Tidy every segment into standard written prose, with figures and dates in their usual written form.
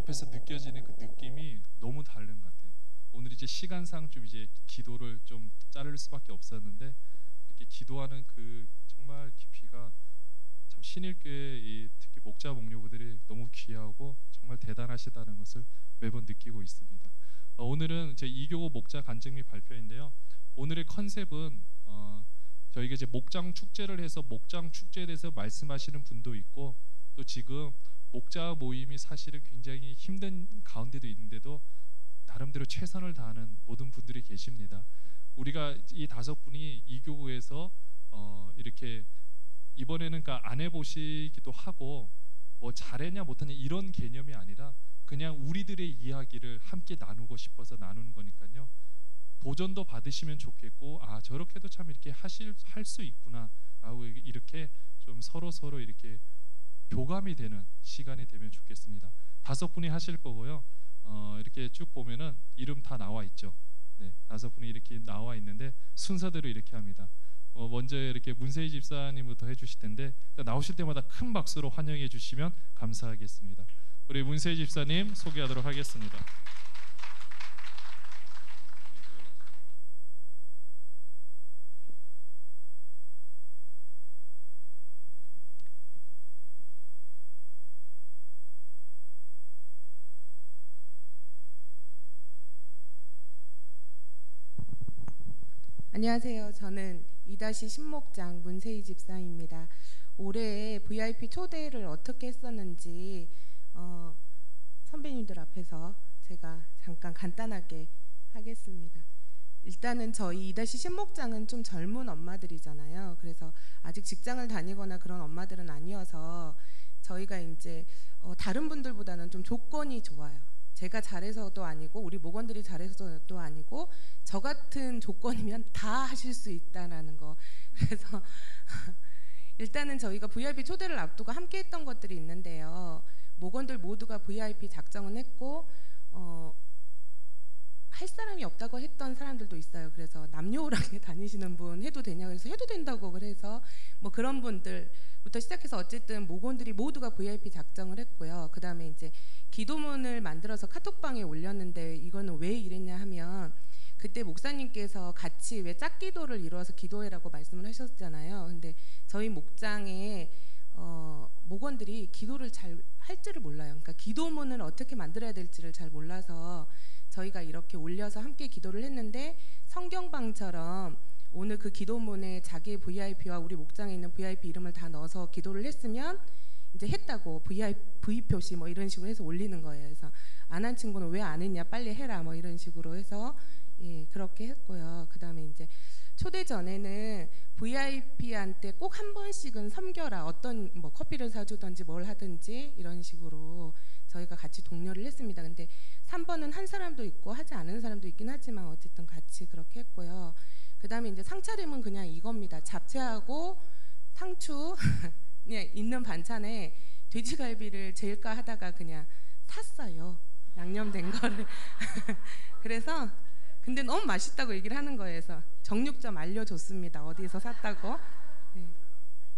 앞에서 느껴지는 그 느낌이 너무 다른 것 같아요. 오늘 이제 시간상 좀 이제 기도를 좀 자를 수밖에 없었는데 이렇게 기도하는 그 정말 깊이가 참 신일교회 이 특히 목자 목료부들이 너무 귀하고 정말 대단하시다는 것을 매번 느끼고 있습니다. 오늘은 제 2교구 목자 간증 및 발표인데요. 오늘의 컨셉은 저희가 이제 목장 축제를 해서 목장 축제에 대해서 말씀하시는 분도 있고 또 지금 목자 모임이 사실은 굉장히 힘든 가운데도 있는데도 나름대로 최선을 다하는 모든 분들이 계십니다. 우리가 이 5분이 이 교구에서 이렇게 이번에는 그러니까 안 해보시기도 하고 뭐 잘했냐 못했냐 이런 개념이 아니라 그냥 우리들의 이야기를 함께 나누고 싶어서 나누는 거니까요. 도전도 받으시면 좋겠고 아 저렇게도 참 이렇게 할 수 있구나라고 이렇게 좀 서로 이렇게 교감이 되는 시간이 되면 좋겠습니다. 5분이 하실 거고요. 이렇게 쭉 보면은 이름 다 나와 있죠. 네, 5분이 이렇게 나와 있는데 순서대로 이렇게 합니다. 먼저 이렇게 문세희 집사님부터 해주실 텐데 나오실 때마다 큰 박수로 환영해 주시면 감사하겠습니다. 우리 문세희 집사님 소개하도록 하겠습니다. 안녕하세요. 저는 2-10목장 문세희 집사입니다. 올해 VIP 초대를 어떻게 했었는지 선배님들 앞에서 제가 잠깐 간단하게 하겠습니다. 일단은 저희 2-10목장은 좀 젊은 엄마들이잖아요. 그래서 아직 직장을 다니거나 그런 엄마들은 아니어서 저희가 이제 다른 분들보다는 좀 조건이 좋아요. 제가 잘해서도 아니고 우리 목원들이 잘해서도 아니고 저 같은 조건이면 다 하실 수 있다라는 거. 그래서 일단은 저희가 VIP 초대를 앞두고 함께 했던 것들이 있는데요. 목원들 모두가 VIP 작정은 했고 할 사람이 없다고 했던 사람들도 있어요. 그래서 남녀호랑이 다니시는 분 해도 되냐고 해서 해도 된다고 그래서 뭐 그런 분들부터 시작해서 어쨌든 목원들이 모두가 VIP 작정을 했고요. 그 다음에 이제 기도문을 만들어서 카톡방에 올렸는데 이거는 왜 이랬냐 하면 그때 목사님께서 같이 왜 짝기도를 이루어서 기도해라고 말씀을 하셨잖아요. 근데 저희 목장에 목원들이 기도를 잘 할 줄을 몰라요. 그러니까 기도문을 어떻게 만들어야 될지를 잘 몰라서 저희가 이렇게 올려서 함께 기도를 했는데 성경방처럼 오늘 그 기도문에 자기의 VIP와 우리 목장에 있는 VIP 이름을 다 넣어서 기도를 했으면 이제 했다고 V 표시 뭐 이런 식으로 해서 올리는 거예요. 그래서 안 한 친구는 왜 안 했냐 빨리 해라 뭐 이런 식으로 해서 예 그렇게 했고요. 그 다음에 이제 초대 전에는 VIP한테 꼭 한 번씩은 섬겨라 어떤 뭐 커피를 사주든지 뭘 하든지 이런 식으로 저희가 같이 독려를 했습니다. 근데 3번은 한 사람도 있고 하지 않은 사람도 있긴 하지만 어쨌든 같이 그렇게 했고요. 그 다음에 이제 상차림은 그냥 이겁니다. 잡채하고 상추 그냥 있는 반찬에 돼지갈비를 제일까 하다가 그냥 샀어요. 양념된 거를. 그래서 근데 너무 맛있다고 얘기를 하는 거예요. 그래서 정육점 알려줬습니다. 어디서 샀다고. 네.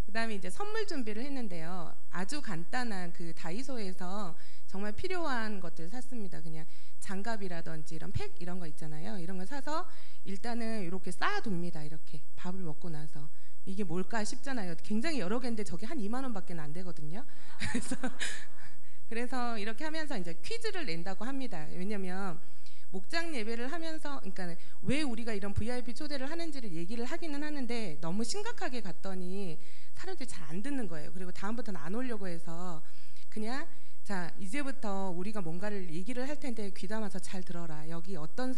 그 다음에 이제 선물 준비를 했는데요. 아주 간단한 그 다이소에서 정말 필요한 것들 샀습니다. 그냥 장갑이라든지 이런 팩 이런 거 있잖아요. 이런 거 사서 일단은 이렇게 쌓아둡니다. 이렇게 밥을 먹고 나서 이게 뭘까 싶잖아요. 굉장히 여러 개인데 저게 한 2만 원밖에 안 되거든요. 그래서 이렇게 하면서 이제 퀴즈를 낸다고 합니다. 왜냐면 목장 예배를 하면서 그러니까 왜 우리가 이런 VIP 초대를 하는지를 얘기를 하기는 하는데 너무 심각하게 갔더니 사람들이 잘 안 듣는 거예요. 그리고 다음부터는 안 오려고 해서 그냥 자 이제부터 우리가 뭔가를 얘기를 할 텐데 귀담아서 잘 들어라. 여기 어떤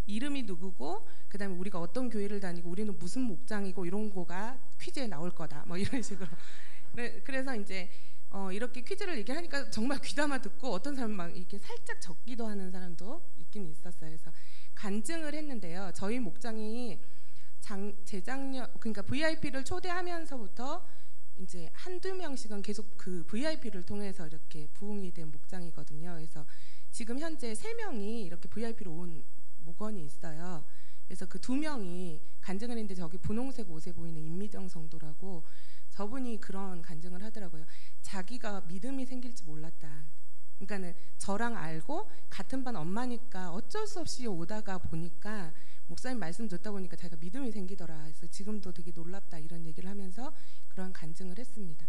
이름이 누구고 그 다음에 우리가 어떤 교회를 다니고 우리는 무슨 목장이고 이런 거가 퀴즈에 나올 거다 뭐 이런 식으로. 그래서 이제 이렇게 퀴즈를 얘기하니까 정말 귀담아 듣고 어떤 사람은 막 이렇게 살짝 적기도 하는 사람도 있긴 있었어요. 그래서 간증을 했는데요. 저희 목장이 재작년 그러니까 VIP를 초대하면서부터 이제 한두 명씩은 계속 그 VIP를 통해서 이렇게 부흥이 된 목장이거든요. 그래서 지금 현재 3명이 이렇게 VIP로 온 목원이 있어요. 그래서 그 2명이 간증을 했는데 저기 분홍색 옷에 보이는 임미정 성도라고 저분이 그런 간증을 하더라고요. 자기가 믿음이 생길지 몰랐다. 그러니까는 저랑 알고 같은 반 엄마니까 어쩔 수 없이 오다가 보니까 목사님 말씀 듣다 보니까 자기가 믿음이 생기더라. 그래서 지금도 되게 놀랍다 이런 얘기를 하면서 그런 간증을 했습니다.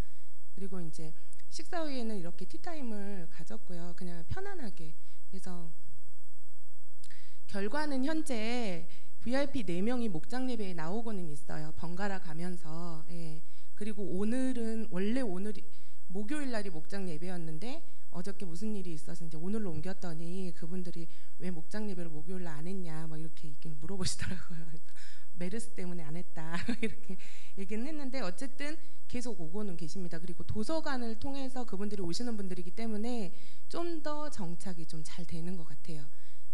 그리고 이제 식사 후에는 이렇게 티타임을 가졌고요. 그냥 편안하게. 그래서 결과는 현재 VIP 4명이 목장 예배에 나오고는 있어요. 번갈아 가면서. 예. 그리고 오늘은 원래 오늘이 목요일 날이 목장 예배였는데 어저께 무슨 일이 있어서 이제 오늘로 옮겼더니 그분들이 왜 목장 예배를 목요일 날 안 했냐 막 이렇게 물어보시더라고요. 메르스 때문에 안 했다 이렇게 얘기는 했는데 어쨌든 계속 오고는 계십니다. 그리고 도서관을 통해서 그분들이 오시는 분들이기 때문에 좀 더 정착이 좀 잘 되는 것 같아요.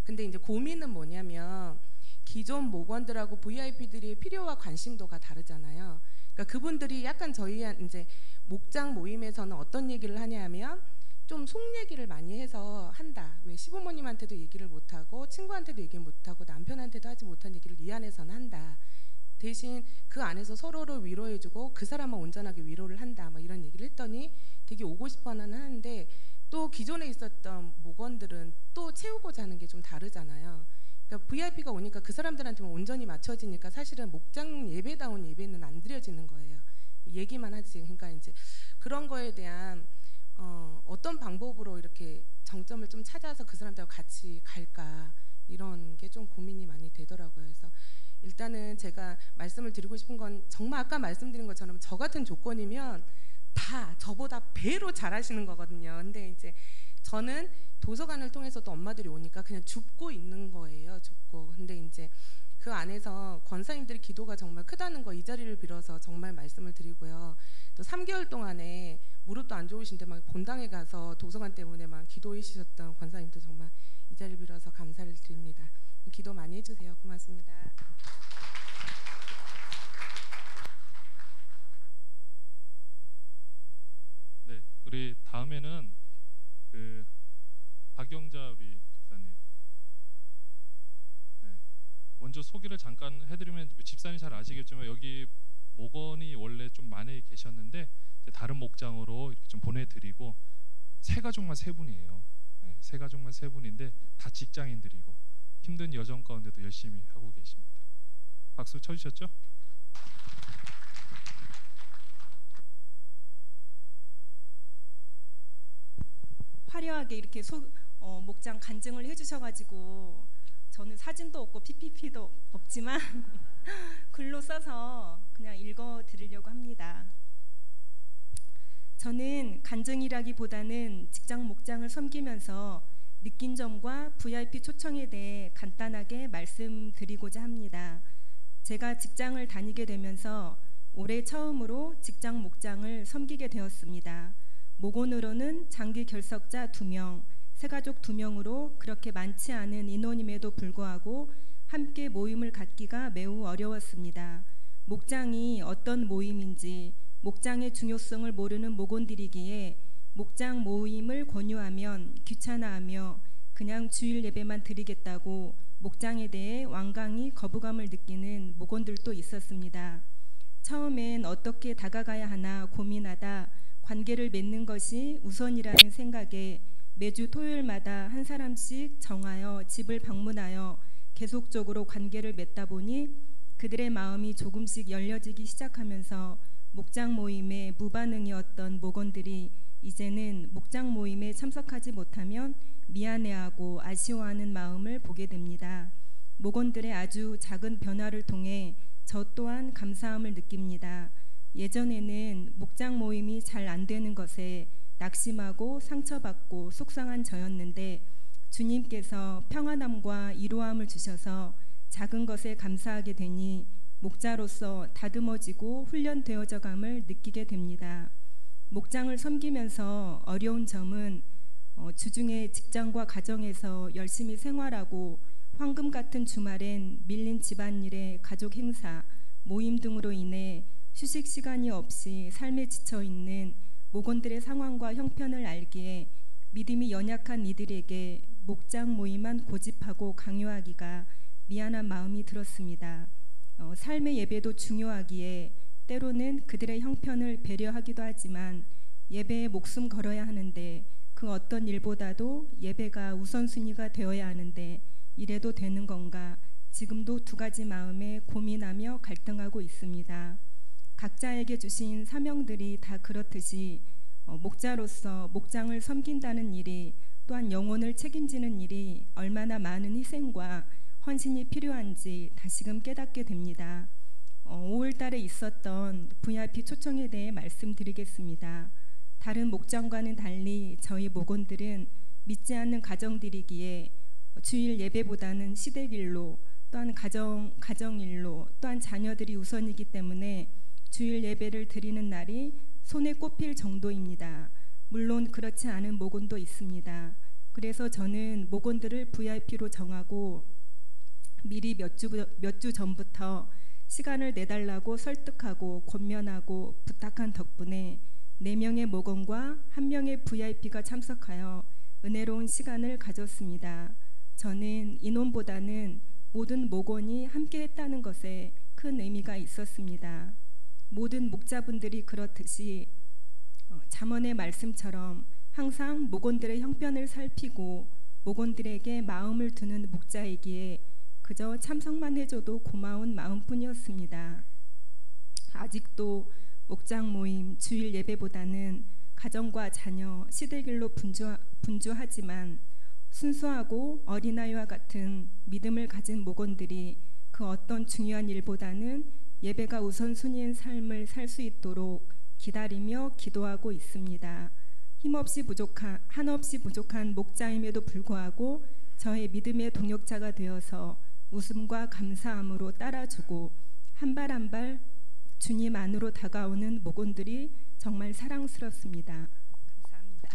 근데 이제 고민은 뭐냐면 기존 목원들하고 VIP들의 필요와 관심도가 다르잖아요. 그러니까 그분들이 약간 저희 이제 목장 모임에서는 어떤 얘기를 하냐면 좀 속 얘기를 많이 해서 한다. 왜 시부모님한테도 얘기를 못하고 친구한테도 얘기 못하고 남편한테도 하지 못한 얘기를 이 안에서는 한다. 대신 그 안에서 서로를 위로해주고 그 사람만 온전하게 위로를 한다. 막 이런 얘기를 했더니 되게 오고 싶어는 하는데 또 기존에 있었던 목원들은 또 채우고자 하는 게 좀 다르잖아요. 그러니까 VIP가 오니까 그 사람들한테만 온전히 맞춰지니까 사실은 목장 예배다운 예배는 안 드려지는 거예요. 얘기만 하지. 그러니까 이제 그런 거에 대한 어떤 방법으로 이렇게 정점을 좀 찾아서 그 사람들과 같이 갈까 이런 게 좀 고민이 많이 되더라고요. 그래서 일단은 제가 말씀을 드리고 싶은 건 정말 아까 말씀드린 것처럼 저 같은 조건이면 다 저보다 배로 잘하시는 거거든요. 근데 이제 저는 도서관을 통해서 또 엄마들이 오니까 그냥 줍고 있는 거예요. 줍고. 근데 이제 그 안에서 권사님들의 기도가 정말 크다는 거 이 자리를 빌어서 정말 말씀을 드리고요. 또 3개월 동안에 무릎도 안 좋으신데 막 본당에 가서 도서관 때문에 막 기도해 주셨던 권사님들 정말 이 자리를 빌어서 감사를 드립니다. 기도 많이 해주세요. 고맙습니다. 네, 우리 다음에는 그 박영자 우리 집사님. 네, 먼저 소개를 잠깐 해드리면 집사님 잘 아시겠지만 여기 목원이 원래 좀 많이 계셨는데 이제 다른 목장으로 이렇게 좀 보내드리고 세 가족만 세 분이에요. 네, 세 가족만 세 분인데 다 직장인들이고 힘든 여정 가운데도 열심히 하고 계십니다. 박수 쳐주셨죠? 화려하게 이렇게 목장 간증을 해주셔가지고 저는 사진도 없고 PPT도 없지만 글로 써서 그냥 읽어드리려고 합니다. 저는 간증이라기보다는 직장 목장을 섬기면서 느낀 점과 VIP 초청에 대해 간단하게 말씀드리고자 합니다. 제가 직장을 다니게 되면서 올해 처음으로 직장 목장을 섬기게 되었습니다. 목원으로는 장기 결석자 2명, 새가족 2명으로 그렇게 많지 않은 인원임에도 불구하고 함께 모임을 갖기가 매우 어려웠습니다. 목장이 어떤 모임인지 목장의 중요성을 모르는 목원들이기에 목장 모임을 권유하면 귀찮아하며 그냥 주일 예배만 드리겠다고 목장에 대해 완강히 거부감을 느끼는 목원들도 있었습니다. 처음엔 어떻게 다가가야 하나 고민하다 관계를 맺는 것이 우선이라는 생각에 매주 토요일마다 한 사람씩 정하여 집을 방문하여 계속적으로 관계를 맺다 보니 그들의 마음이 조금씩 열려지기 시작하면서 목장 모임에 무반응이었던 목원들이 이제는 목장 모임에 참석하지 못하면 미안해하고 아쉬워하는 마음을 보게 됩니다. 목원들의 아주 작은 변화를 통해 저 또한 감사함을 느낍니다. 예전에는 목장 모임이 잘 안 되는 것에 낙심하고 상처받고 속상한 저였는데 주님께서 평안함과 이로함을 주셔서 작은 것에 감사하게 되니 목자로서 다듬어지고 훈련되어져감을 느끼게 됩니다. 목장을 섬기면서 어려운 점은 주중에 직장과 가정에서 열심히 생활하고 황금 같은 주말엔 밀린 집안일에 가족 행사, 모임 등으로 인해 휴식 시간이 없이 삶에 지쳐 있는 목원들의 상황과 형편을 알기에 믿음이 연약한 이들에게 목장 모임만 고집하고 강요하기가 미안한 마음이 들었습니다. 삶의 예배도 중요하기에 때로는 그들의 형편을 배려하기도 하지만 예배에 목숨 걸어야 하는데 그 그 어떤 일보다도 예배가 우선순위가 되어야 하는데 이래도 되는 건가? 지금도 두 가지 마음에 고민하며 갈등하고 있습니다. 각자에게 주신 사명들이 다 그렇듯이 목자로서 목장을 섬긴다는 일이 또한 영혼을 책임지는 일이 얼마나 많은 희생과 헌신이 필요한지 다시금 깨닫게 됩니다. 5월 달에 있었던 VIP 초청에 대해 말씀드리겠습니다. 다른 목장과는 달리 저희 목원들은 믿지 않는 가정들이기에 주일 예배보다는 시댁일로 또한 가정일로 또한 자녀들이 우선이기 때문에 주일 예배를 드리는 날이 손에 꼽힐 정도입니다. 물론 그렇지 않은 목원도 있습니다. 그래서 저는 목원들을 VIP로 정하고 미리 몇 주 전부터 시간을 내달라고 설득하고 권면하고 부탁한 덕분에 4명의 목원과 1명의 VIP가 참석하여 은혜로운 시간을 가졌습니다. 저는 인원보다는 모든 목원이 함께 했다는 것에 큰 의미가 있었습니다. 모든 목자분들이 그렇듯이 잠언의 말씀처럼 항상 목원들의 형편을 살피고 목원들에게 마음을 두는 목자이기에 그저 참석만 해줘도 고마운 마음뿐이었습니다. 아직도 목장 모임, 주일 예배보다는 가정과 자녀, 시댁일로 분주하지만 순수하고 어린아이와 같은 믿음을 가진 목원들이 그 어떤 중요한 일보다는 예배가 우선순위인 삶을 살 수 있도록 기다리며 기도하고 있습니다. 한없이 부족한 목자임에도 불구하고 저의 믿음의 동역자가 되어서 웃음과 감사함으로 따라주고 한 발 한 발 주님 안으로 다가오는 목원들이 정말 사랑스럽습니다. 감사합니다.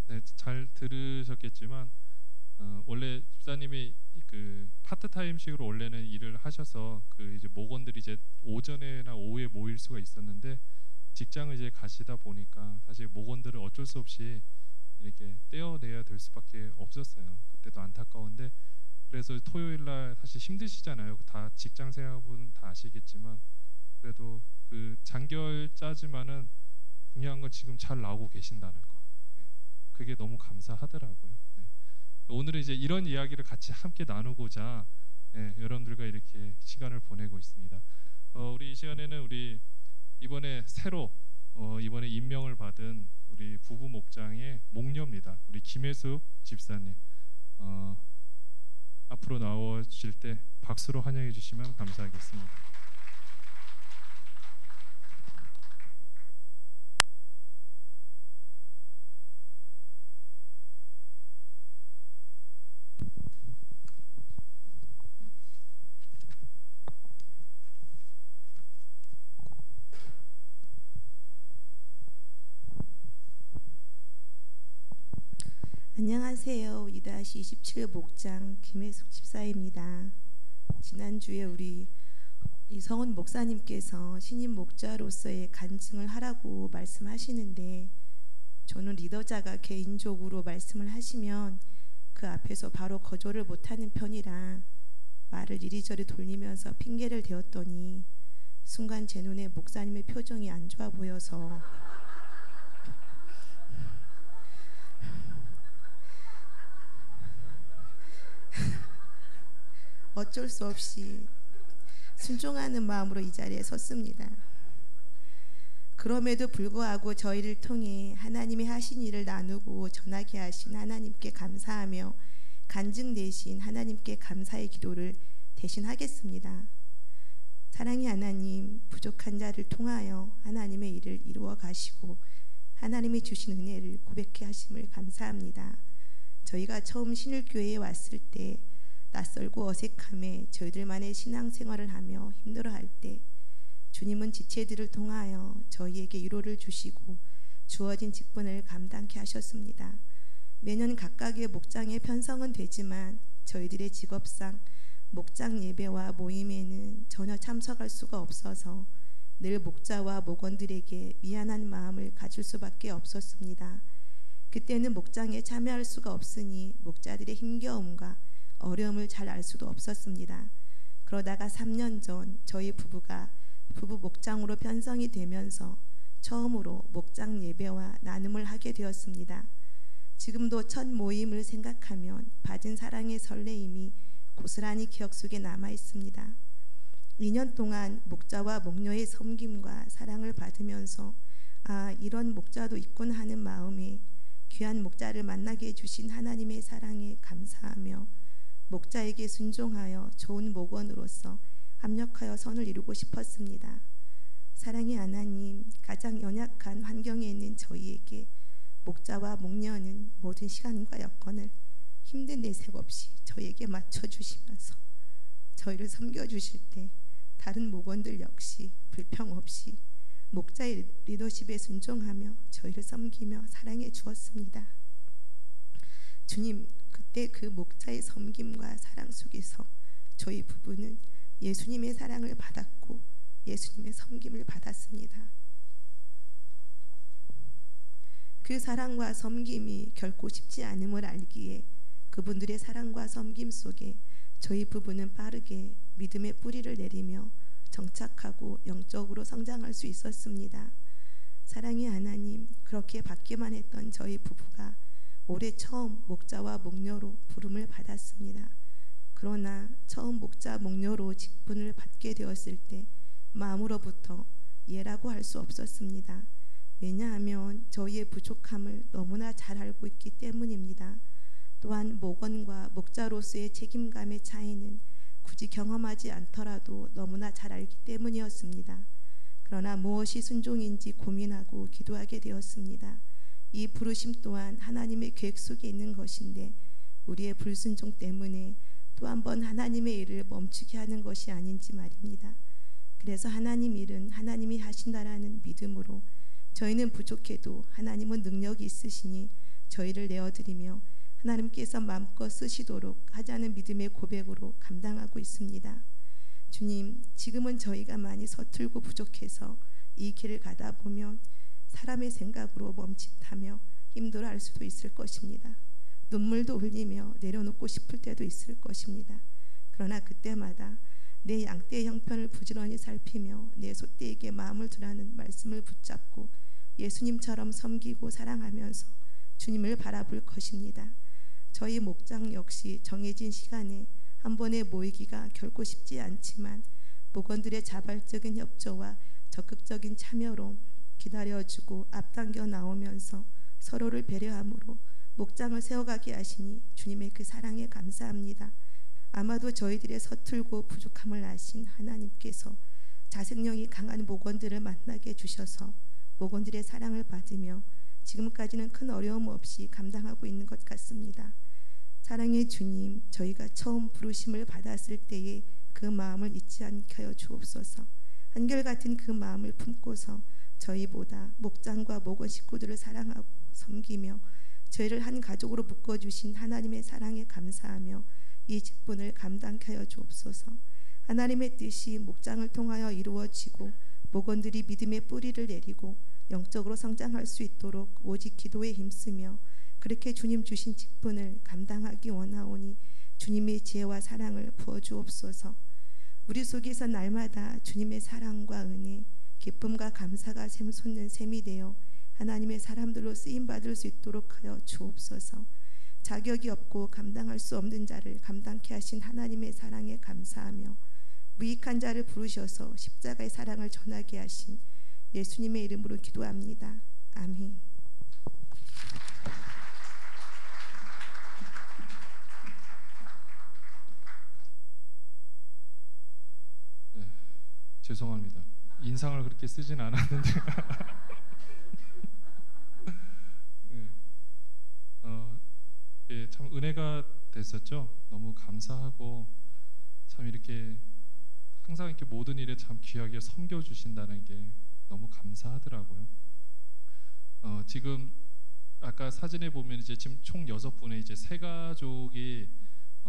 네, 잘 들으셨겠지만 원래 집사님이 그 파트타임식으로 원래는 일을 하셔서 그 이제 목원들이 이제 오전에나 오후에 모일 수가 있었는데 직장을 이제 가시다 보니까 사실 목원들을 어쩔 수 없이 이렇게 떼어내야 될 수밖에 없었어요. 그때도 안타까운데 그래서 토요일 날 사실 힘드시잖아요. 다 직장 생활분 다 아시겠지만 그래도 그 장결짜지만은 중요한 건 지금 잘 나오고 계신다는 거. 그게 너무 감사하더라고요. 네. 오늘은 이제 이런 이야기를 같이 함께 나누고자 여러분들과 이렇게 시간을 보내고 있습니다. 우리 이 시간에는 우리 이번에 새로 이번에 임명을 받은 우리 부부 목장의 목녀입니다. 우리 김혜숙 집사님 앞으로 나오실 때 박수로 환영해 주시면 감사하겠습니다. 안녕하세요. 이다시 27 목장 김혜숙 집사입니다. 지난주에 우리 이성은 목사님께서 신임 목자로서의 간증을 하라고 말씀하시는데 저는 리더자가 개인적으로 말씀을 하시면 그 앞에서 바로 거절을 못하는 편이라 말을 이리저리 돌리면서 핑계를 대었더니 순간 제 눈에 목사님의 표정이 안 좋아 보여서 어쩔 수 없이 순종하는 마음으로 이 자리에 섰습니다. 그럼에도 불구하고 저희를 통해 하나님이 하신 일을 나누고 전하게 하신 하나님께 감사하며 간증 대신 하나님께 감사의 기도를 대신하겠습니다. 사랑의 하나님, 부족한 자를 통하여 하나님의 일을 이루어 가시고 하나님이 주신 은혜를 고백해 하심을 감사합니다. 저희가 처음 신일교회에 왔을 때 낯설고 어색함에 저희들만의 신앙생활을 하며 힘들어할 때 주님은 지체들을 통하여 저희에게 위로를 주시고 주어진 직분을 감당케 하셨습니다. 매년 각각의 목장에 편성은 되지만 저희들의 직업상 목장 예배와 모임에는 전혀 참석할 수가 없어서 늘 목자와 목원들에게 미안한 마음을 가질 수밖에 없었습니다. 그때는 목장에 참여할 수가 없으니 목자들의 힘겨움과 어려움을 잘 알 수도 없었습니다. 그러다가 3년 전 저희 부부가 부부 목장으로 편성이 되면서 처음으로 목장 예배와 나눔을 하게 되었습니다. 지금도 첫 모임을 생각하면 받은 사랑의 설레임이 고스란히 기억 속에 남아 있습니다. 2년 동안 목자와 목녀의 섬김과 사랑을 받으면서 이런 목자도 있군 하는 마음에 귀한 목자를 만나게 해주신 하나님의 사랑에 감사하며 목자에게 순종하여 좋은 목원으로서 합력하여 선을 이루고 싶었습니다. 사랑의 하나님, 가장 연약한 환경에 있는 저희에게 목자와 목녀는 모든 시간과 여건을 힘든 내색 없이 저희에게 맞춰주시면서 저희를 섬겨주실 때 다른 목원들 역시 불평 없이 목자의 리더십에 순종하며 저희를 섬기며 사랑해 주었습니다. 주님, 그때 그 목자의 섬김과 사랑 속에서 저희 부부는 예수님의 사랑을 받았고 예수님의 섬김을 받았습니다. 그 사랑과 섬김이 결코 쉽지 않음을 알기에 그분들의 사랑과 섬김 속에 저희 부부는 빠르게 믿음의 뿌리를 내리며 정착하고 영적으로 성장할 수 있었습니다. 사랑의 하나님, 그렇게 받기만 했던 저희 부부가 올해 처음 목자와 목녀로 부름을 받았습니다. 그러나 처음 목자 목녀로 직분을 받게 되었을 때 마음으로부터 예라고 할 수 없었습니다. 왜냐하면 저희의 부족함을 너무나 잘 알고 있기 때문입니다. 또한 목원과 목자로서의 책임감의 차이는 굳이 경험하지 않더라도 너무나 잘 알기 때문이었습니다. 그러나 무엇이 순종인지 고민하고 기도하게 되었습니다. 이 부르심 또한 하나님의 계획 속에 있는 것인데 우리의 불순종 때문에 또 한 번 하나님의 일을 멈추게 하는 것이 아닌지 말입니다. 그래서 하나님 일은 하나님이 하신다라는 믿음으로 저희는 부족해도 하나님은 능력이 있으시니 저희를 내어드리며 하나님께서 마음껏 쓰시도록 하자는 믿음의 고백으로 감당하고 있습니다. 주님, 지금은 저희가 많이 서툴고 부족해서 이 길을 가다 보면 사람의 생각으로 멈칫하며 힘들어할 수도 있을 것입니다. 눈물도 흘리며 내려놓고 싶을 때도 있을 것입니다. 그러나 그때마다 내 양떼의 형편을 부지런히 살피며 내 소떼에게 마음을 두라는 말씀을 붙잡고 예수님처럼 섬기고 사랑하면서 주님을 바라볼 것입니다. 저희 목장 역시 정해진 시간에 한 번에 모이기가 결코 쉽지 않지만 목원들의 자발적인 협조와 적극적인 참여로 기다려주고 앞당겨 나오면서 서로를 배려함으로 목장을 세워가게 하시니 주님의 그 사랑에 감사합니다. 아마도 저희들의 서툴고 부족함을 아신 하나님께서 자생력이 강한 목원들을 만나게 해주셔서 목원들의 사랑을 받으며 지금까지는 큰 어려움 없이 감당하고 있는 것 같습니다. 사랑의 주님, 저희가 처음 부르심을 받았을 때의 그 마음을 잊지 않게 하여 주옵소서. 한결같은 그 마음을 품고서 저희보다 목장과 목원 식구들을 사랑하고 섬기며 저희를 한 가족으로 묶어주신 하나님의 사랑에 감사하며 이 직분을 감당케 하여 주옵소서. 하나님의 뜻이 목장을 통하여 이루어지고 목원들이 믿음의 뿌리를 내리고 영적으로 성장할 수 있도록 오직 기도에 힘쓰며 그렇게 주님 주신 직분을 감당하기 원하오니 주님의 지혜와 사랑을 부어주옵소서. 우리 속에서 날마다 주님의 사랑과 은혜, 기쁨과 감사가 샘솟는 셈이 되어 하나님의 사람들로 쓰임받을 수 있도록 하여 주옵소서. 자격이 없고 감당할 수 없는 자를 감당케 하신 하나님의 사랑에 감사하며 무익한 자를 부르셔서 십자가의 사랑을 전하게 하신 예수님의 이름으로 기도합니다. 아멘. 네, 죄송합니다. 인상을 그렇게 쓰진 않았는데 네, 예, 참 은혜가 됐었죠. 너무 감사하고 참 이렇게 항상 이렇게 모든 일에 참 귀하게 섬겨주신다는 게 너무 감사하더라고요. 지금 아까 사진에 보면 이제 지금 총 6분의 이제 세 가족이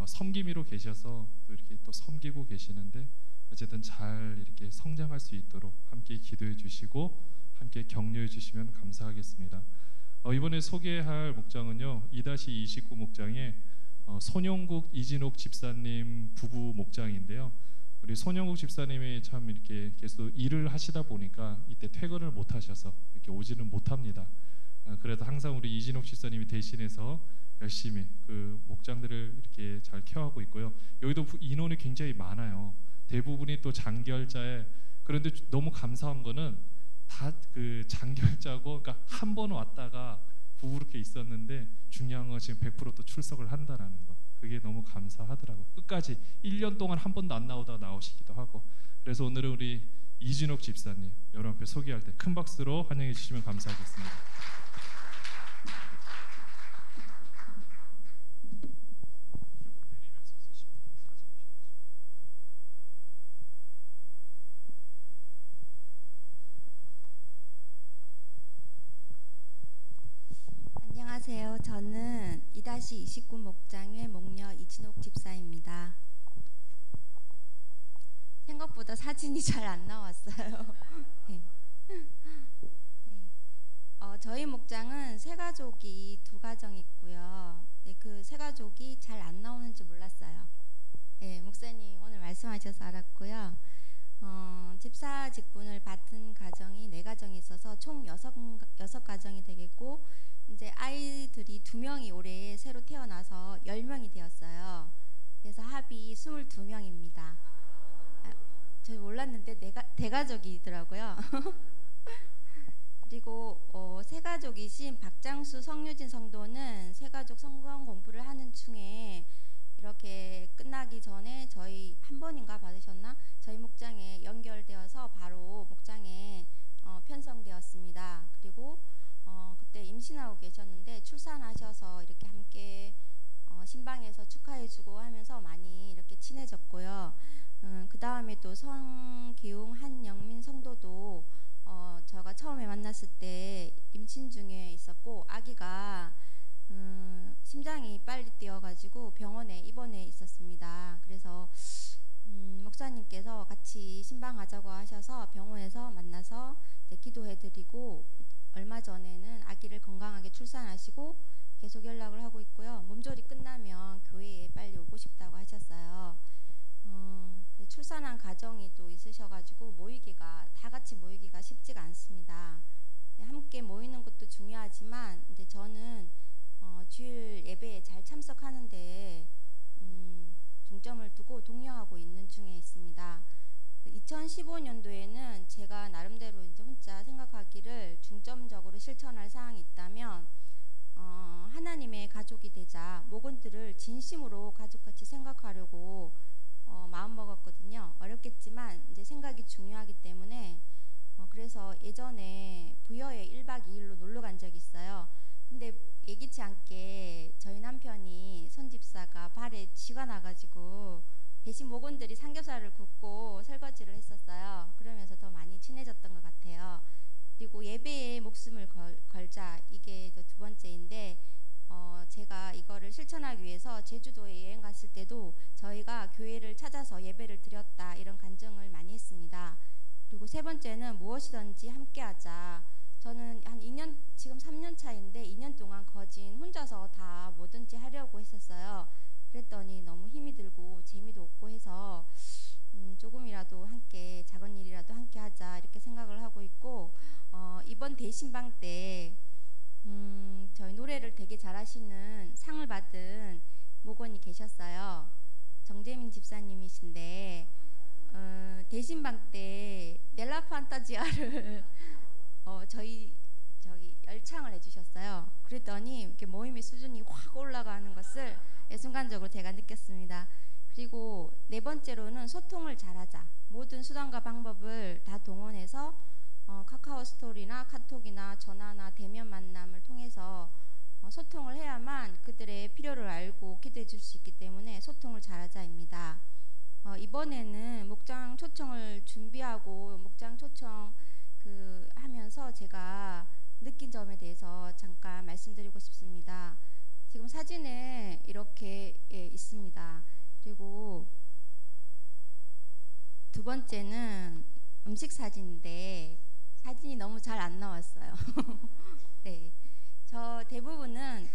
섬김이로 계셔서 또 이렇게 또 섬기고 계시는데 어쨌든 잘 이렇게 성장할 수 있도록 함께 기도해 주시고 함께 격려해 주시면 감사하겠습니다. 이번에 소개할 목장은요 2-29 목장의 손영국 이진옥 집사님 부부 목장인데요. 우리 손영국 집사님이 참 이렇게 계속 일을 하시다 보니까 이때 퇴근을 못 하셔서 이렇게 오지는 못합니다. 그래도 항상 우리 이진옥 집사님이 대신해서 열심히 그 목장들을 이렇게 잘 케어하고 있고요. 여기도 인원이 굉장히 많아요. 대부분이 또 장결자에, 그런데 너무 감사한 거는 다 그 장결자고, 그러니까 한 번 왔다가 부부렇게 있었는데 중요한 건 지금 100% 또 출석을 한다라는 거. 그게 너무 감사하더라고요. 끝까지 1년 동안 한 번도 안 나오다가 나오시기도 하고. 그래서 오늘은 우리 이진옥 집사님 여러분 앞에 소개할 때 큰 박수로 환영해 주시면 감사하겠습니다. 안녕하세요. 저는 2-29 목장의 목녀 이진옥 집사입니다. 생각보다 사진이 잘 안 나왔어요. 네. 저희 목장은 세 가족이 2가정 있고요. 네, 그 세 가족이 잘 안 나오는지 몰랐어요. 네, 목사님 오늘 말씀하셔서 알았고요. 집사 직분을 맡은 가정이 4가정이 있어서 총 6가정이 되겠고, 이제 아이들이 2명이 올해 새로 태어나서 10명이 되었어요. 그래서 합이 22명입니다. 저 몰랐는데 대가족이더라고요. 그리고 세 가족이신 박장수 성유진 성도는 세 가족 성경 공부를 하는 중에 이렇게 끝나기 전에 저희 한 번인가 받으셨나? 저희 목장에 연결되어서 바로 목장에 편성되었습니다. 그리고 그때 임신하고 계셨는데 출산하셔서 이렇게 함께 신방에서 축하해주고 하면서 많이 이렇게 친해졌고요. 그 다음에 또 성기웅 한영민 성도도 제가 처음에 만났을 때 임신 중에 있었고, 아기가 심장이 빨리 뛰어가지고 병원에 입원해 있었습니다. 그래서 목사님께서 같이 신방하자고 하셔서 병원에서 만나서 이제 기도해드리고, 얼마 전에는 아기를 건강하게 출산하시고 계속 연락을 하고 있고요. 몸조리 끝나면 교회에 빨리 오고 싶다고 하셨어요. 출산한 가정이 또 있으셔가지고 다 같이 모이기가 쉽지가 않습니다. 함께 모이는 것도 중요하지만 이제 저는 주일 예배에 잘 참석하는데 중점을 두고 독려하고 있는 중에 있습니다. 2015년도에는 제가 나름대로 이제 혼자 생각하기를 중점적으로 실천할 사항이 있다면 하나님의 가족이 되자 목원들을 진심으로 가족같이 생각하려고 마음먹었거든요. 어렵겠지만 이제 생각이 중요하기 때문에 그래서 예전에 부여에 1박 2일로 놀러 간 적이 있어요. 근데 예기치 않게 저희 남편이 손집사가 발에 쥐가 나가지고 대신 목원들이 삼겹살을 굽고 설거지를 했었어요. 그러면서 더 많이 친해졌던 것 같아요. 그리고 예배에 목숨을 걸자, 이게 2번째인데 제가 이거를 실천하기 위해서 제주도에 여행 갔을 때도 저희가 교회를 찾아서 예배를 드렸다, 이런 간증을 많이 했습니다. 그리고 3번째는 무엇이든지 함께하자. 저는 한 2년, 지금 3년 차인데 2년 동안 거진 혼자서 다 뭐든지 하려고 했었어요. 그랬더니 너무 힘이 들고 재미도 없고 해서 조금이라도 함께, 작은 일이라도 함께 하자, 이렇게 생각을 하고 있고, 이번 대신방 때 저희 노래를 되게 잘하시는 상을 받은 목원이 계셨어요. 정재민 집사님이신데 대신방 때 넬라 판타지아를 저희 열창을 해주셨어요. 그랬더니 이렇게 모임의 수준이 확 올라가는 것을 순간적으로 제가 느꼈습니다. 그리고 4번째로는 소통을 잘하자. 모든 수단과 방법을 다 동원해서 카카오 스토리나 카톡이나 전화나 대면 만남을 통해서 소통을 해야만 그들의 필요를 알고 기대해 줄 수 있기 때문에 소통을 잘하자입니다. 이번에는 목장 초청을 준비하고 목장 초청 하면서 제가 느낀 점에 대해서 잠깐 말씀드리고 싶습니다. 지금 사진에 이렇게 있습니다. 그리고 2번째는 음식 사진인데 사진이 너무 잘 안 나왔어요. 네, 저 대부분은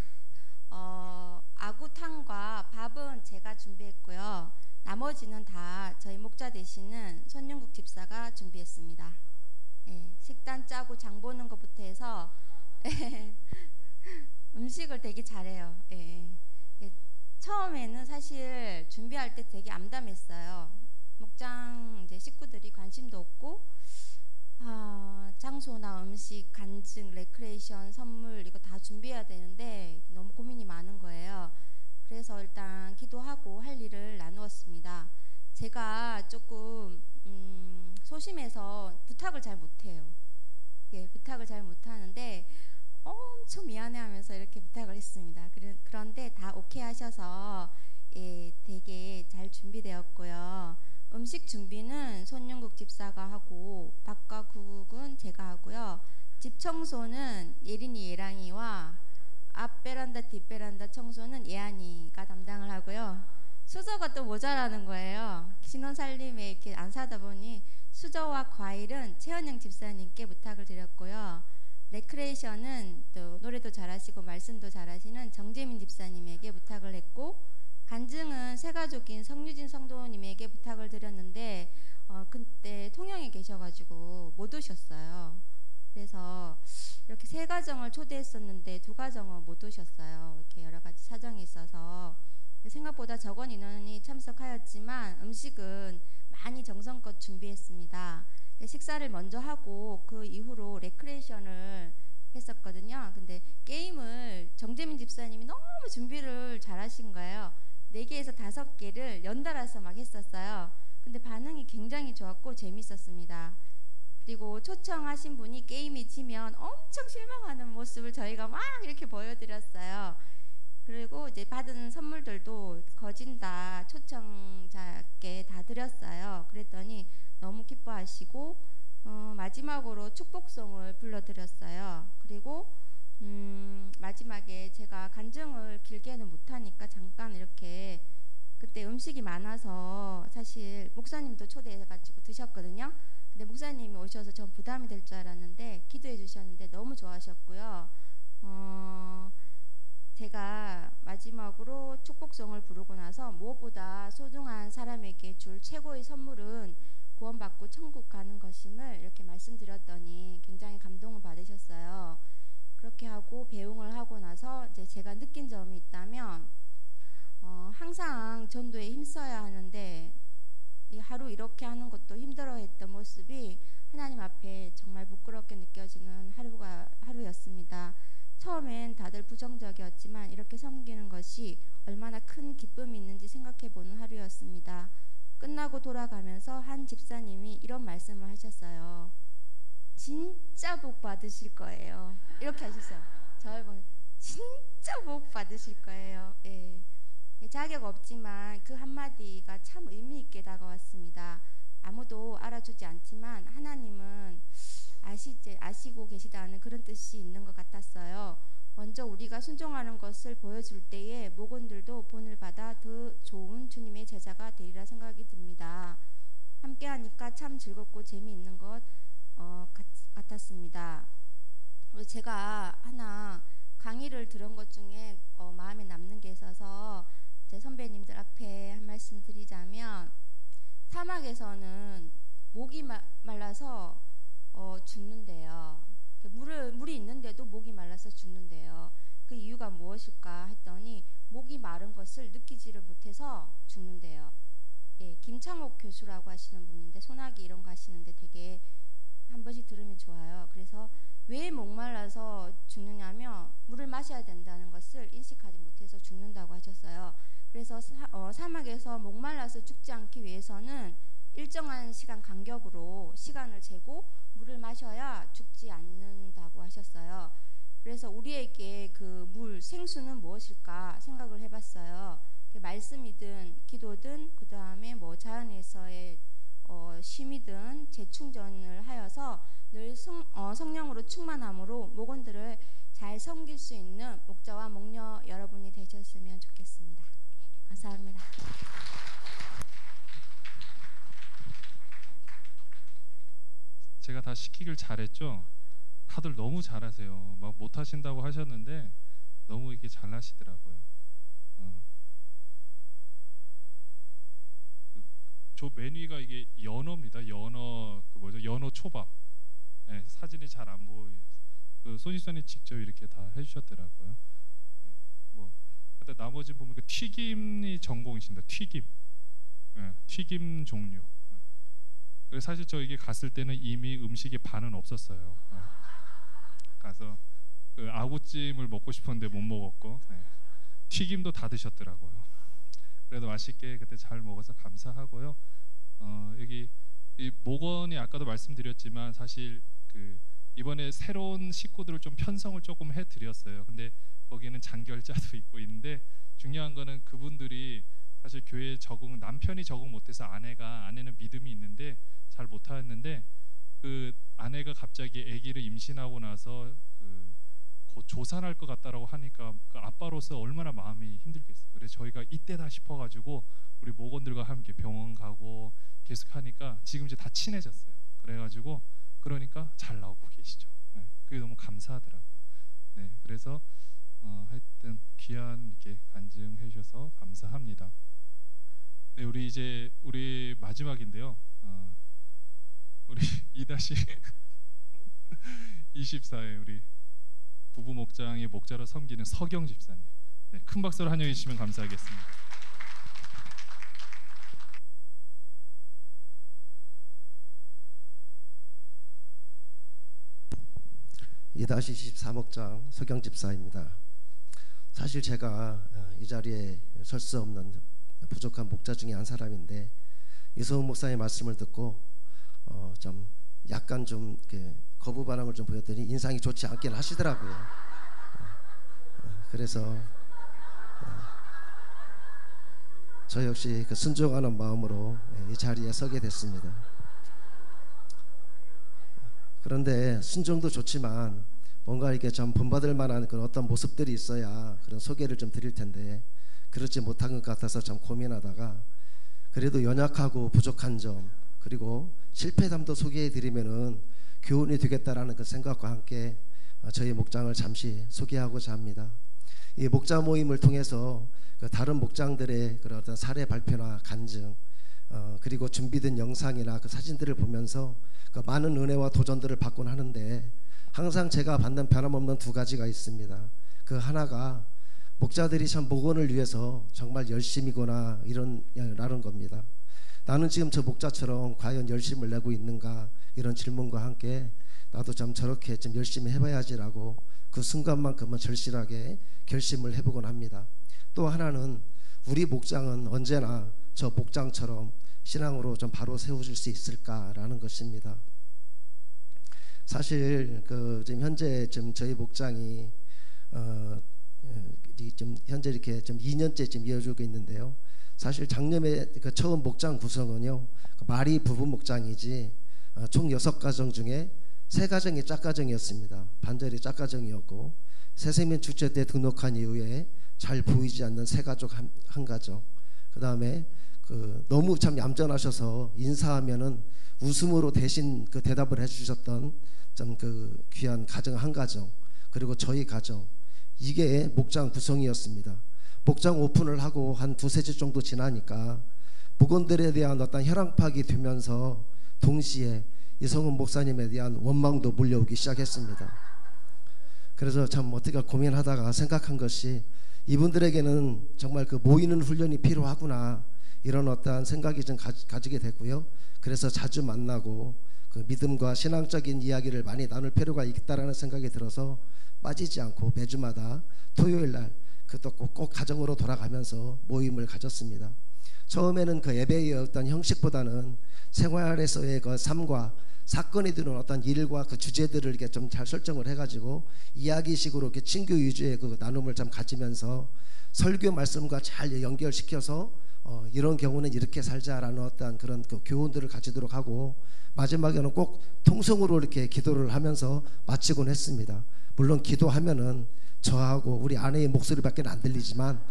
아구탕과 밥은 제가 준비했고요. 나머지는 다 저희 목자 되시는 손윤국 집사가 준비했습니다. 예, 식단 짜고 장 보는 것부터 해서 음식을 되게 잘해요. 예, 예, 처음에는 사실 준비할 때 되게 암담했어요. 목장 이제 식구들이 관심도 없고 장소나 음식, 간증, 레크레이션, 선물 이거 다 준비해야 되는데 너무 고민이 많은 거예요. 그래서 일단 기도하고 할 일을 나누었습니다. 제가 조금 소심해서 부탁을 잘 못해요. 예, 부탁을 잘 못하는데 엄청 미안해하면서 이렇게 부탁을 했습니다. 그런데 다 오케이 하셔서 예, 되게 잘 준비되었고요. 음식 준비는 손윤국 집사가 하고 밥과 국은 제가 하고요. 집 청소는 예린이 예랑이와 앞 베란다 뒷 베란다 청소는 예안이가 담당을 하고요. 수저가 또 모자라는 거예요. 신혼살림에 이렇게 안 사다 보니 수저와 과일은 최현영 집사님께 부탁을 드렸고요. 레크레이션은 또 노래도 잘하시고 말씀도 잘하시는 정재민 집사님에게 부탁을 했고, 간증은 새가족인 성유진 성도님에게 부탁을 드렸는데 그때 통영에 계셔가지고 못 오셨어요. 그래서 이렇게 세 가정을 초대했었는데 두 가정은 못 오셨어요. 이렇게 여러 가지 사정이 있어서 생각보다 적은 인원이 참석하였지만 음식은 많이 정성껏 준비했습니다. 식사를 먼저 하고 그 이후로 레크레이션을 했었거든요. 근데 게임을 정재민 집사님이 너무 준비를 잘하신 거예요. 4개에서 5개를 연달아서 막 했었어요. 근데 반응이 굉장히 좋았고 재밌었습니다. 그리고 초청하신 분이 게임이 지면 엄청 실망하는 모습을 저희가 막 이렇게 보여드렸어요. 그리고 이제 받은 선물들도 거진 다 초청자께 다 드렸어요. 그랬더니 너무 기뻐하시고 마지막으로 축복송을 불러드렸어요. 그리고 마지막에 제가 간증을 길게는 못하니까 잠깐 이렇게, 그때 음식이 많아서 사실 목사님도 초대해가지고 드셨거든요. 근데 목사님이 오셔서 전 부담이 될 줄 알았는데 기도해 주셨는데 너무 좋아하셨고요. 제가 마지막으로 축복송을 부르고 나서 무엇보다 소중한 사람에게 줄 최고의 선물은 구원받고 천국 가는 것임을 이렇게 말씀드렸더니 굉장히 감동을 받으셨어요. 그렇게 하고 배웅을 하고 나서 이제 제가 느낀 점이 있다면 항상 전도에 힘써야 하는데 하루 이렇게 하는 것도 힘들어했던 모습이 하나님 앞에 정말 부끄럽게 느껴지는 하루였습니다. 처음엔 다들 부정적이었지만 이렇게 섬기는 것이 얼마나 큰 기쁨이 있는지 생각해보는 하루였습니다. 끝나고 돌아가면서 한 집사님이 이런 말씀을 하셨어요. 진짜 복 받으실 거예요. 이렇게 하셨어요. 저를 보면 진짜 복 받으실 거예요. 예. 자격 없지만 그 한마디가 참 의미 있게 다가왔습니다. 아무도 알아주지 않지만 하나님은 아시고 계시다는 그런 뜻이 있는 것 같았어요. 먼저 우리가 순종하는 것을 보여줄 때에 목원들도 본을 받아 더 좋은 주님의 제자가 되리라 생각이 듭니다. 함께하니까 참 즐겁고 재미있는 것 같았습니다. 그리고 제가 하나 강의를 들은 것 중에 마음에 남는 게 있어서 제 선배님들 앞에 한 말씀 드리자면, 사막에서는 목이 말라서 죽는데요. 물이 있는데도 목이 말라서 죽는데요. 그 이유가 무엇일까 했더니 목이 마른 것을 느끼지를 못해서 죽는데요. 예, 김창옥 교수라고 하시는 분인데 소나기 이런 거 하시는데 되게 한 번씩 들으면 좋아요. 그래서 왜 목말라서 죽느냐면 물을 마셔야 된다는 것을 인식하지 못해서 죽는다고 하셨어요. 그래서 사막에서 목말라서 죽지 않기 위해서는 일정한 시간 간격으로 시간을 재고 물을 마셔야 죽지 않는다고 하셨어요. 그래서 우리에게 그 물, 생수는 무엇일까 생각을 해봤어요. 말씀이든 기도든 그 다음에 뭐 자연에서의 쉼이든 재충전을 하여서 늘 성령으로 충만함으로 목원들을 잘 섬길 수 있는 목자와 목녀 여러분이 되셨으면 좋겠습니다. 감사합니다. 제가 다 시키길 잘했죠. 다들 너무 잘하세요. 막 못하신다고 하셨는데 너무 이게 잘하시더라고요. 저 메뉴가 이게 연어입니다. 연어 그 뭐죠? 연어 초밥. 네, 사진이 잘 안 보이. 그 손희선이 직접 이렇게 다 해주셨더라고요. 네, 뭐 근데 나머지 보면 그 튀김이 전공이신다. 튀김. 네, 튀김 종류. 네. 그래서 사실 저에게 갔을 때는 이미 음식이 반은 없었어요. 네. 가서 그 아구찜을 먹고 싶었는데 못 먹었고, 네. 튀김도 다 드셨더라고요. 그래도 맛있게 그때 잘 먹어서 감사하고요. 여기 이 목원이 아까도 말씀드렸지만 사실 그 이번에 새로운 식구들을 좀 편성을 조금 해드렸어요. 근데 거기에는 장결자도 있고 있는데 중요한 거는 그분들이 사실 교회에 남편이 적응 못해서 아내는 믿음이 있는데 잘 못하였는데 그 아내가 갑자기 아기를 임신하고 나서 곧 조산할 것 같다라고 하니까 그 아빠로서 얼마나 마음이 힘들겠어요. 그래서 저희가 이때다 싶어가지고 우리 목원들과 함께 병원 가고 계속 하니까 지금 이제 다 친해졌어요. 그래가지고 그러니까 잘 나오고 계시죠. 네, 그게 너무 감사하더라고요. 네, 그래서 하여튼 귀한 이렇게 간증해 주셔서 감사합니다. 네, 우리 마지막인데요. 우리 2-24회 우리 부부 목장의 목자로 섬기는 서경 집사님. 네, 큰 박수로 환영해 주시면 감사하겠습니다. (2-24) 목장 서경 집사입니다. 사실 제가 이 자리에 설 수 없는 부족한 목자 중에 한 사람인데 이소은 목사의 말씀을 듣고 좀 약간 좀 이렇게 거부 반응을 좀 보였더니 인상이 좋지 않긴 하시더라고요. 그래서 저 역시 그 순종하는 마음으로 이 자리에 서게 됐습니다. 그런데 순종도 좋지만 뭔가 이렇게 좀 본받을 만한 그런 어떤 모습들이 있어야 그런 소개를 좀 드릴 텐데 그렇지 못한 것 같아서 좀 고민하다가 그래도 연약하고 부족한 점 그리고 실패담도 소개해 드리면은 교훈이 되겠다라는 그 생각과 함께 저희 목장을 잠시 소개하고자 합니다. 이 목자 모임을 통해서 그 다른 목장들의 그런 어떤 사례 발표나 간증 그리고 준비된 영상이나 그 사진들을 보면서 그 많은 은혜와 도전들을 받곤 하는데 항상 제가 받는 변함없는 두 가지가 있습니다. 그 하나가 목자들이 참 목원을 위해서 정말 열심이구나 라는 겁니다. 나는 지금 저 목자처럼 과연 열심을 내고 있는가 이런 질문과 함께 나도 좀 저렇게 좀 열심히 해봐야지라고 그 순간만큼은 절실하게 결심을 해보곤 합니다. 또 하나는 우리 목장은 언제나 저 목장처럼 신앙으로 좀 바로 세워질 수 있을까라는 것입니다. 사실 지금 현재 좀 저희 목장이 지금 현재 이렇게 좀 2년째 지금 이어지고 있는데요. 사실 작년에 그 처음 목장 구성은요 말이 부부 목장이지 총 6가정 중에 3가정이 짝가정이었습니다. 반절이 짝가정이었고 새생명 축제 때 등록한 이후에 잘 보이지 않는 새가족 한 가정. 그 다음에 너무 참 얌전하셔서 인사하면은 웃음으로 대신 그 대답을 해주셨던 좀 그 귀한 가정 한 가정. 그리고 저희 가정. 이게 목장 구성이었습니다. 목장 오픈을 하고 한 2-3주 정도 지나니까 목원들에 대한 어떤 혈안파악이 되면서 동시에 이성훈 목사님에 대한 원망도 몰려오기 시작했습니다. 그래서 참 어떻게 고민하다가 생각한 것이 이분들에게는 정말 그 모이는 훈련이 필요하구나 이런 어떠한 생각이 좀 가지게 됐고요. 그래서 자주 만나고 그 믿음과 신앙적인 이야기를 많이 나눌 필요가 있다라는 생각이 들어서 빠지지 않고 매주마다 토요일 날 그것도 꼭 가정으로 돌아가면서 모임을 가졌습니다. 처음에는 그 예배의 어떤 형식보다는 생활에서의 그 삶과 사건이 드는 어떤 일과 그 주제들을 이렇게 좀 잘 설정을 해가지고 이야기식으로 이렇게 친교 위주의 그 나눔을 좀 가지면서 설교 말씀과 잘 연결시켜서 이런 경우는 이렇게 살자라는 어떤 그런 그 교훈들을 가지도록 하고 마지막에는 꼭 통성으로 이렇게 기도를 하면서 마치곤 했습니다. 물론 기도하면은 저하고 우리 아내의 목소리밖에 안 들리지만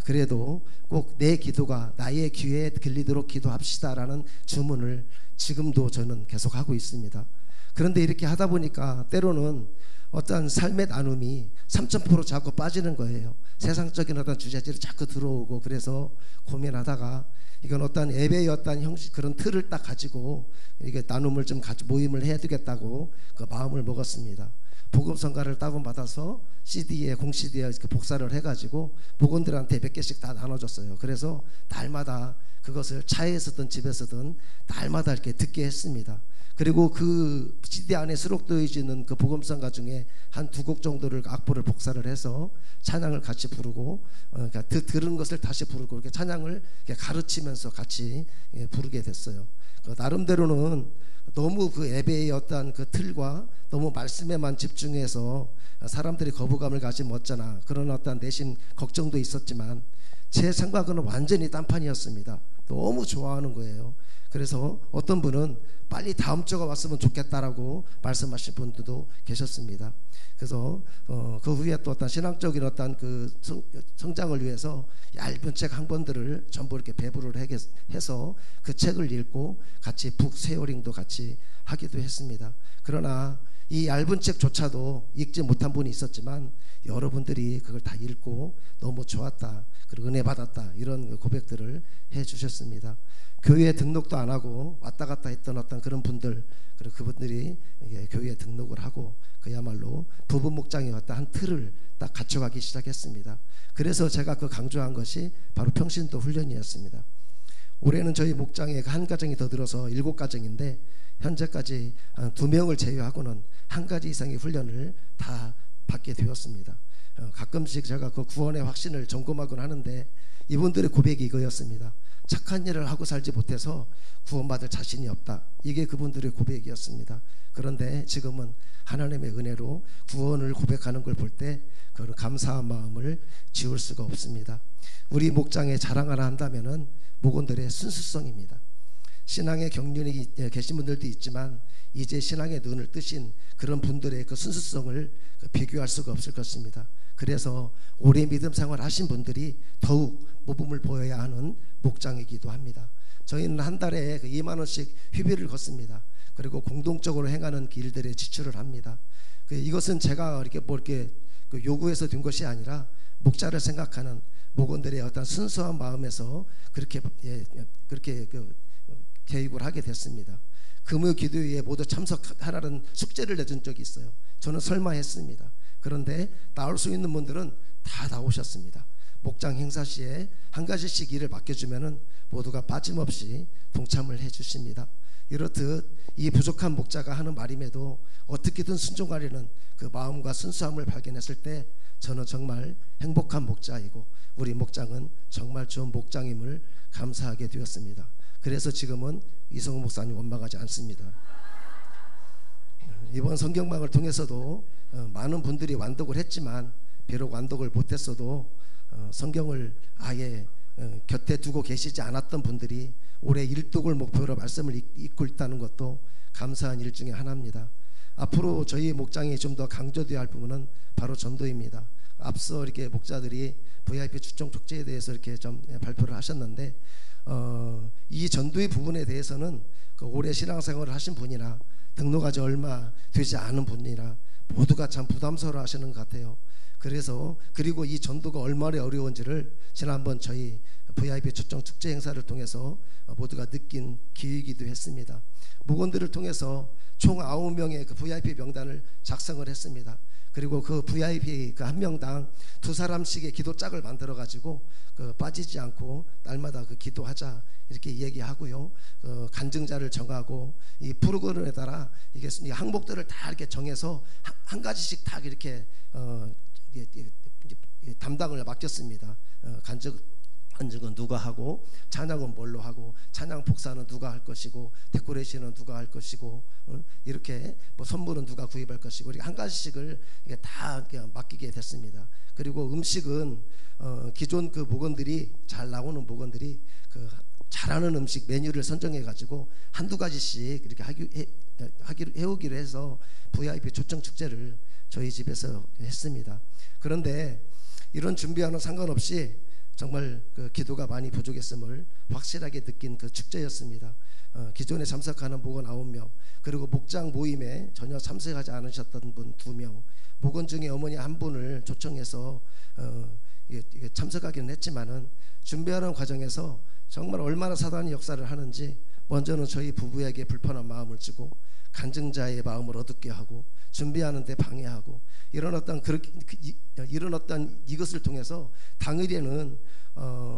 그래도 꼭 내 기도가 나의 귀에 들리도록 기도합시다라는 주문을 지금도 저는 계속하고 있습니다. 그런데 이렇게 하다 보니까 때로는 어떤 삶의 나눔이 3,000% 자꾸 빠지는 거예요. 세상적인 어떤 주제들이 자꾸 들어오고 그래서 고민하다가 이건 어떤 예배의 어떤 형식 그런 틀을 딱 가지고 이게 나눔을 좀 모임을 해야 되겠다고 그 마음을 먹었습니다. 복음성가를 다운받아서 CD에 공 CD에 이렇게 복사를 해가지고 목원들한테 몇 개씩 다 나눠줬어요. 그래서 날마다 그것을 차에서든 집에서든 날마다 이렇게 듣게 했습니다. 그리고 그 CD 안에 수록되어 있는 그 복음성가 중에 한 2곡 정도를 악보를 복사를 해서 찬양을 같이 부르고 그러니까 들은 것을 다시 부르고 이렇게 찬양을 이렇게 가르치면서 같이 부르게 됐어요. 나름대로는 너무 그 예배의 어떤 그 틀과 너무 말씀에만 집중해서 사람들이 거부감을 가지면 어쩌나 그런 어떤 내심 걱정도 있었지만 제 생각은 완전히 딴판이었습니다. 너무 좋아하는 거예요. 그래서 어떤 분은 빨리 다음 주가 왔으면 좋겠다라고 말씀하신 분들도 계셨습니다. 그래서 그 후에 또 어떤 신앙적인 어떤 그 성장을 위해서 얇은 책 한 권들을 전부 이렇게 배부를 해서 그 책을 읽고 같이 북세어링도 같이 하기도 했습니다. 그러나 이 얇은 책조차도 읽지 못한 분이 있었지만 여러분들이 그걸 다 읽고 너무 좋았다, 그리고 은혜 받았다, 이런 고백들을 해 주셨습니다. 교회에 등록도 안 하고 왔다 갔다 했던 어떤 그런 분들, 그리고 그분들이 교회에 등록을 하고 그야말로 부부 목장에 왔다 한 틀을 딱 갖춰가기 시작했습니다. 그래서 제가 그 강조한 것이 바로 평신도 훈련이었습니다. 올해는 저희 목장에 한 가정이 더 들어서 7가정인데 현재까지 2명을 제외하고는 한 가지 이상의 훈련을 다 받게 되었습니다. 가끔씩 제가 그 구원의 확신을 점검하곤 하는데 이분들의 고백이 이거였습니다. 착한 일을 하고 살지 못해서 구원받을 자신이 없다. 이게 그분들의 고백이었습니다. 그런데 지금은 하나님의 은혜로 구원을 고백하는 걸 볼 때 그런 감사한 마음을 지울 수가 없습니다. 우리 목장에 자랑 하나 한다면은 목원들의 순수성입니다. 신앙의 경륜이 계신 분들도 있지만 이제 신앙의 눈을 뜨신 그런 분들의 그 순수성을 비교할 수가 없을 것입니다. 그래서 오래 믿음 생활 하신 분들이 더욱 모범을 보여야 하는 목장이기도 합니다. 저희는 한 달에 2만 원씩 휴비를 걷습니다. 그리고 공동적으로 행하는 길들에 지출을 합니다. 이것은 제가 이렇게 요구해서 된 것이 아니라 목자를 생각하는 목원들의 어떤 순수한 마음에서 그렇게 계획을 하게 됐습니다. 금요 기도회에 모두 참석하라는 숙제를 내준 적이 있어요. 저는 설마 했습니다. 그런데 나올 수 있는 분들은 다 나오셨습니다. 목장 행사 시에 한 가지씩 일을 맡겨주면은 모두가 빠짐없이 동참을 해주십니다. 이렇듯 이 부족한 목자가 하는 말임에도 어떻게든 순종하려는 그 마음과 순수함을 발견했을 때 저는 정말 행복한 목자이고 우리 목장은 정말 좋은 목장임을 감사하게 되었습니다. 그래서 지금은 이성우 목사님 원망하지 않습니다. 이번 성경방을 통해서도 많은 분들이 완독을 했지만 비록 완독을 못했어도 성경을 아예 곁에 두고 계시지 않았던 분들이 올해 일독을 목표로 말씀을 읽고 있다는 것도 감사한 일 중에 하나입니다. 앞으로 저희 목장이 좀 더 강조되어야 할 부분은 바로 전도입니다. 앞서 이렇게 목자들이 VIP 추청 축제에 대해서 이렇게 좀 발표를 하셨는데 이 전도의 부분에 대해서는 그 오래 신앙생활을 하신 분이나 등록하지 얼마 되지 않은 분이나 모두가 참 부담스러워 하시는 것 같아요. 그리고 이 전도가 얼마나 어려운지를 지난번 저희 VIP 초청 축제 행사를 통해서 모두가 느낀 기회이기도 했습니다. 목원들을 통해서 총 9명의 그 VIP 명단을 작성을 했습니다. 그리고 그 VIP 그 한 명당 2사람씩의 기도짝을 만들어 가지고 빠지지 않고 날마다 그 기도하자 이렇게 얘기하고요. 간증자를 정하고 이 프로그램에 따라 이게 항목들을 다 이렇게 정해서 한 가지씩 다 이렇게 담당을 맡겼습니다. 간증은 누가 하고 찬양은 뭘로 하고 찬양 복사는 누가 할 것이고 데코레이션은 누가 할 것이고 이렇게 뭐 선물은 누가 구입할 것이고 이렇게 한 가지씩을 이게 다 맡기게 됐습니다. 그리고 음식은 기존 그 목원들이 잘 나오는 목원들이 그 잘하는 음식 메뉴를 선정해 가지고 한두 가지씩 이렇게 해오기로 해서 VIP 초청 축제를 저희 집에서 했습니다. 그런데 이런 준비와는 상관없이 정말 그 기도가 많이 부족했음을 확실하게 느낀 그 축제였습니다. 기존에 참석하는 목원 9명, 그리고 목장 모임에 전혀 참석하지 않으셨던 분 2명, 목원 중에 어머니 한 분을 초청해서 참석하기는 했지만은 준비하는 과정에서 정말 얼마나 사단이 역사를 하는지 먼저는 저희 부부에게 불편한 마음을 주고 간증자의 마음을 어둡게 하고 준비하는 데 방해하고 이런 어떤 이것을 통해서 당일에는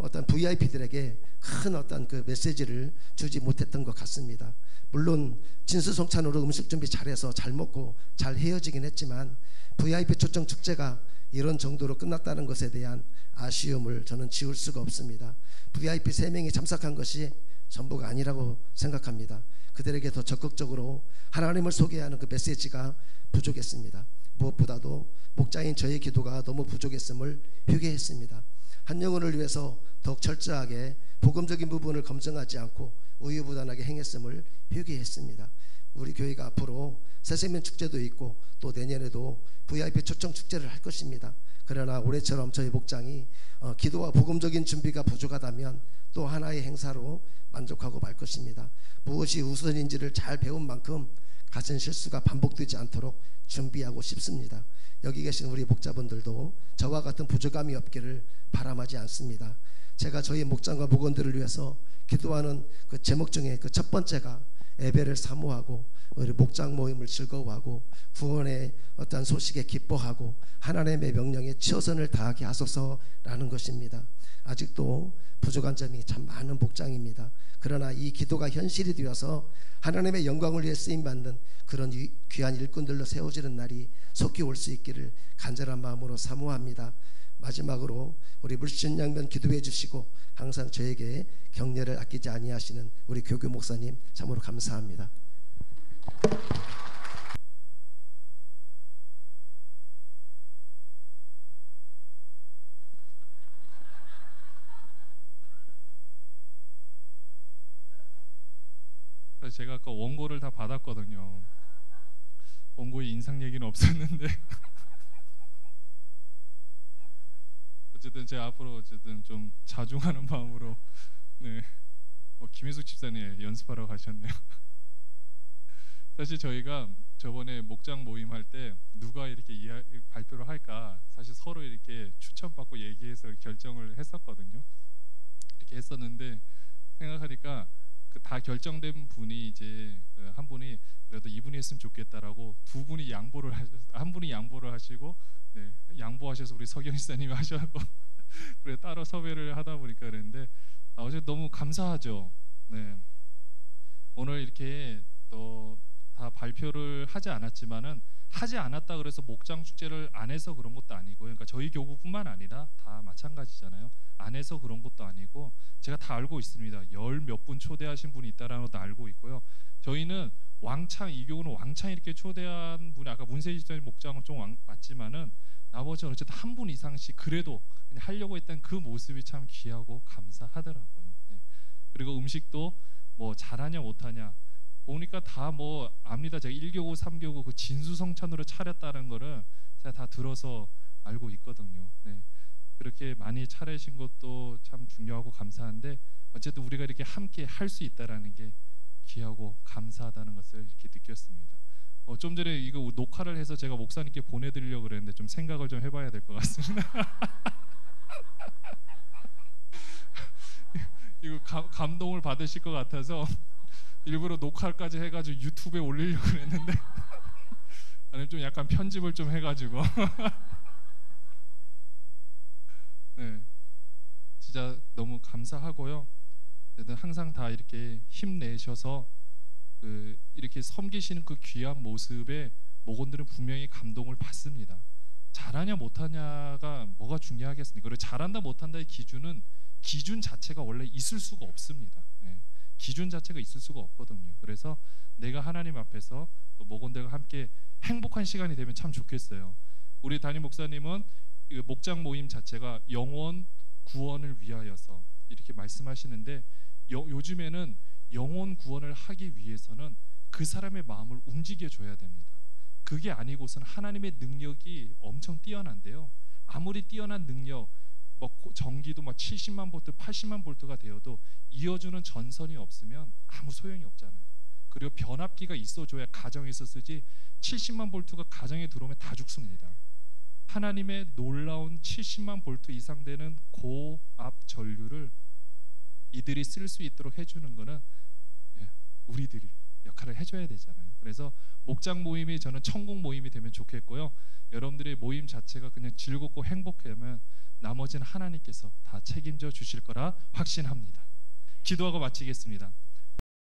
어떤 VIP들에게 큰 어떤 그 메시지를 주지 못했던 것 같습니다. 물론 진수성찬으로 음식 준비 잘해서 잘 먹고 잘 헤어지긴 했지만 VIP 초청 축제가 이런 정도로 끝났다는 것에 대한 아쉬움을 저는 지울 수가 없습니다. VIP 3명이 참석한 것이 전부가 아니라고 생각합니다. 그들에게 더 적극적으로 하나님을 소개하는 그 메시지가 부족했습니다. 무엇보다도 목자인 저의 기도가 너무 부족했음을 회개했습니다. 한 영혼을 위해서 더욱 철저하게 복음적인 부분을 검증하지 않고 우유부단하게 행했음을 회개했습니다. 우리 교회가 앞으로 새생명 축제도 있고 또 내년에도 VIP 초청 축제를 할 것입니다. 그러나 올해처럼 저희 목장이 기도와 복음적인 준비가 부족하다면 또 하나의 행사로 만족하고 말 것입니다. 무엇이 우선인지를 잘 배운 만큼 같은 실수가 반복되지 않도록 준비하고 싶습니다. 여기 계신 우리 목자분들도 저와 같은 부족함이 없기를 바람하지 않습니다. 제가 저희 목장과 목원들을 위해서 기도하는 그 제목 중에 그 첫 번째가 예배를 사모하고 우리 목장 모임을 즐거워하고 구원의 어떤 소식에 기뻐하고 하나님의 명령에 최선을 다하게 하소서라는 것입니다. 아직도 부족한 점이 참 많은 목장입니다. 그러나 이 기도가 현실이 되어서 하나님의 영광을 위해 쓰임받는 그런 귀한 일꾼들로 세워지는 날이 속히 올 수 있기를 간절한 마음으로 사모합니다. 마지막으로 우리 물신양면 기도해 주시고 항상 저에게 격려를 아끼지 아니하시는 우리 교교 목사님 참으로 감사합니다. 제가 아까 원고를 다 받았거든요. 원고에 인상 얘기는 없었는데 어쨌든 제가 앞으로 어쨌든 좀 자중하는 마음으로 네. 김혜숙 집사님 연습하러 가셨네요. 사실 저희가 저번에 목장 모임 할 때 누가 이렇게 발표를 할까 사실 서로 이렇게 추천받고 얘기해서 결정을 했었거든요. 이렇게 했었는데 생각하니까 그 다 결정된 분이 이제 한 분이 그래도 이분이 했으면 좋겠다라고 두 분이 양보를 한 분이 양보를 하시고 네, 양보하셔서 우리 서경 지사님이 하셔고 그래 따로 섭외를 하다 보니까 그랬는데 어제 너무 감사하죠. 네. 오늘 이렇게 또 다 발표를 하지 않았지만은 하지 않았다 그래서 목장 축제를 안 해서 그런 것도 아니고요. 그러니까 저희 교구뿐만 아니라 다 마찬가지잖아요. 안 해서 그런 것도 아니고 제가 다 알고 있습니다. 열 몇 분 초대하신 분이 있다라는 것도 알고 있고요. 저희는 왕창 이 교구는 왕창 이렇게 초대한 분이 아까 문세희 집사님 목장은 좀 왔지만은 나머지는 어쨌든 한 분 이상씩 그래도 그냥 하려고 했던 그 모습이 참 귀하고 감사하더라고요. 네. 그리고 음식도 뭐 잘하냐 못하냐 보니까 다 뭐 압니다. 제가 1교구 3교구 그 진수성찬으로 차렸다는 거를 제가 다 들어서 알고 있거든요. 네. 그렇게 많이 차리신 것도 참 중요하고 감사한데 어쨌든 우리가 이렇게 함께 할 수 있다라는 게 귀하고 감사하다는 것을 이렇게 느꼈습니다. 좀 전에 이거 녹화를 해서 제가 목사님께 보내드리려고 그랬는데 좀 생각을 좀 해봐야 될 것 같습니다. 이거 감동을 받으실 것 같아서 일부러 녹화까지 해가지고 유튜브에 올리려고 그랬는데 아니면 좀 약간 편집을 좀 해가지고 네, 진짜 너무 감사하고요. 항상 다 이렇게 힘내셔서 이렇게 섬기시는 그 귀한 모습에 목원들은 분명히 감동을 받습니다. 잘하냐 못하냐가 뭐가 중요하겠습니까? 그리고 잘한다 못한다의 기준 자체가 원래 있을 수가 없습니다. 네. 기준 자체가 있을 수가 없거든요. 그래서 내가 하나님 앞에서 또 목원들과 함께 행복한 시간이 되면 참 좋겠어요. 우리 담임 목사님은 목장 모임 자체가 영혼 구원을 위하여서 이렇게 말씀하시는데 요즘에는 영혼 구원을 하기 위해서는 그 사람의 마음을 움직여줘야 됩니다. 그게 아니고서는 하나님의 능력이 엄청 뛰어난데요. 아무리 뛰어난 능력 전기도 막 70만 볼트, 80만 볼트가 되어도 이어주는 전선이 없으면 아무 소용이 없잖아요. 그리고 변압기가 있어줘야 가정에서 쓰지 70만 볼트가 가정에 들어오면 다 죽습니다. 하나님의 놀라운 70만 볼트 이상 되는 고압 전류를 이들이 쓸 수 있도록 해주는 거는 우리들이 역할을 해줘야 되잖아요. 그래서 목장 모임이 저는 천국 모임이 되면 좋겠고요. 여러분들의 모임 자체가 그냥 즐겁고 행복하면 나머지는 하나님께서 다 책임져 주실 거라 확신합니다. 기도하고 마치겠습니다.